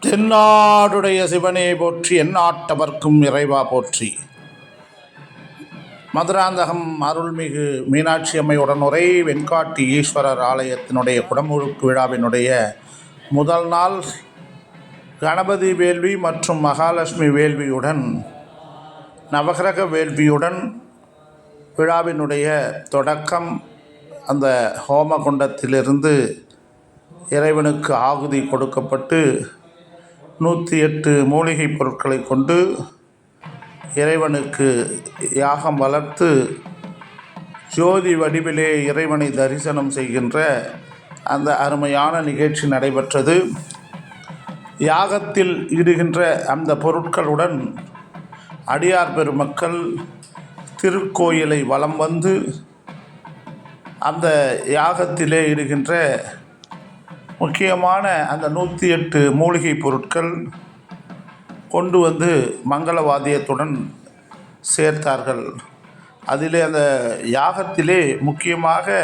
தென்னாடுடைய சிவனே போற்றி, எந்நாட்டவர்க்கும் இறைவா போற்றி. மதுராந்தகம் அருள்மிகு மீனாட்சி அம்மையுடன் உரை வெண்காட்டி ஈஸ்வரர் ஆலயத்தினுடைய குடமுழுக்கு விழாவினுடைய முதல் நாள் கணபதி வேள்வி மற்றும் மகாலட்சுமி வேள்வியுடன் நவகிரக வேள்வியுடன் விழாவினுடைய தொடக்கம். அந்த ஹோமகுண்டத்திலிருந்து இறைவனுக்கு ஆகுதி கொடுக்கப்பட்டு 108 மூலிகை பொருட்களை கொண்டு இறைவனுக்கு யாகம் வளர்த்து ஜோதி வடிவிலே இறைவனை தரிசனம் செய்கின்ற அந்த அருமையான நிகழ்ச்சி நடைபெற்றது. யாகத்தில் இடுகின்ற அந்த பொருட்களுடன் அடியார் பெருமக்கள் திருக்கோயிலை வலம் வந்து அந்த யாகத்திலே இடுகின்ற முக்கியமான அந்த 108 மூலிகை பொருட்கள் கொண்டு வந்து மங்களவாத்தியத்துடன் சேர்த்தார்கள். அதிலே அந்த யாகத்திலே முக்கியமாக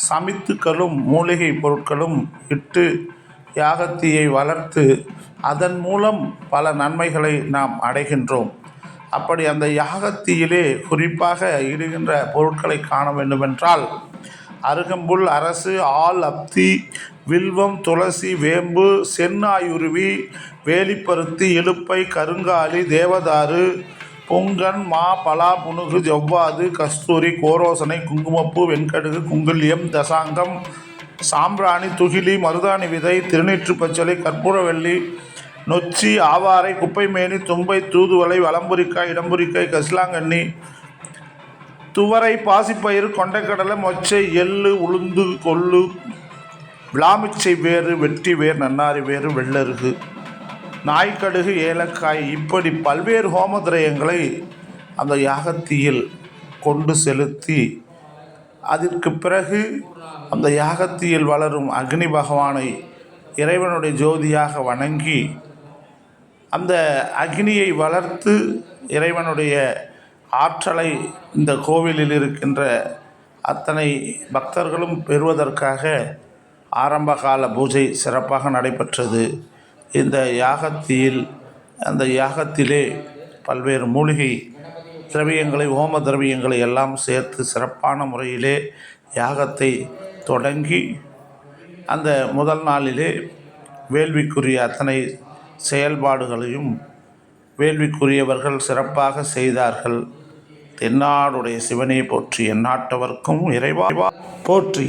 சமித்துக்களும் மூலிகை பொருட்களும் இட்டு யாகத்தியை வளர்த்து அதன் மூலம் பல நன்மைகளை நாம் அடைகின்றோம். அப்படி அந்த யாகத்தியிலே குறிப்பாக இடுகின்ற பொருட்களை காண வேண்டுமென்றால் அருகம்புல், அரசு, ஆல், அப்தி, வில்வம், துளசி, வேம்பு, சென்னாயுருவி, வேலிப்பருத்தி, இலுப்பை, கருங்காலி, தேவதாரு, பொங்கன், மா, பலா, புனுகு, ஜவ்வாது, கஸ்தூரி, கோரோசனை, குங்குமப்பூ, வெண்கடுகு, குங்குல்யம், தசாங்கம், சாம்பிராணி, துகிலி, மருதாணி விதை, திருநீற்று பச்சளை, கற்பூரவல்லி, நொச்சி, ஆவாரை, குப்பைமேனி, தும்பை, தூதுவளை, வலம்புரிக்காய், இடம்புரிக்காய், கசிலாங்கண்ணி, துவரை, பாசிப்பயிறு, கொண்டைக்கடலை, மொச்சை, எள்ளு, உளுந்து, கொள்ளு, விளாமிச்சை வேறு, வெட்டி வேர், நன்னாரி வேறு, வெள்ளருகு, நாய்க்கடுகு, ஏலக்காய், இப்படி பல்வேறு ஹோமதிரயங்களை அந்த யாகத்தியில் கொண்டு செலுத்தி அதற்கு பிறகு அந்த யாகத்தியில் வளரும் அக்னி பகவானை இறைவனுடைய ஜோதியாக வணங்கி அந்த அக்னியை வளர்த்து இறைவனுடைய ஆற்றலை இந்த கோவிலில் இருக்கின்ற அத்தனை பக்தர்களும் பெறுவதற்காக ஆரம்பகால பூஜை சிறப்பாக நடைபெற்றது. இந்த அந்த யாகத்திலே பல்வேறு மூலிகை திரவியங்களை, ஹோம திரவியங்களை எல்லாம் சேர்த்து சிறப்பான முறையிலே யாகத்தை தொடங்கி அந்த முதல் நாளிலே வேள்விக்குரிய அத்தனை செயல்பாடுகளையும் வேள்விக்குரியவர்கள் சிறப்பாக செய்தார்கள். தென்னாடுடைய சிவனே போற்றி, எந்நாட்டவர்க்கும் இறைவா போற்றி.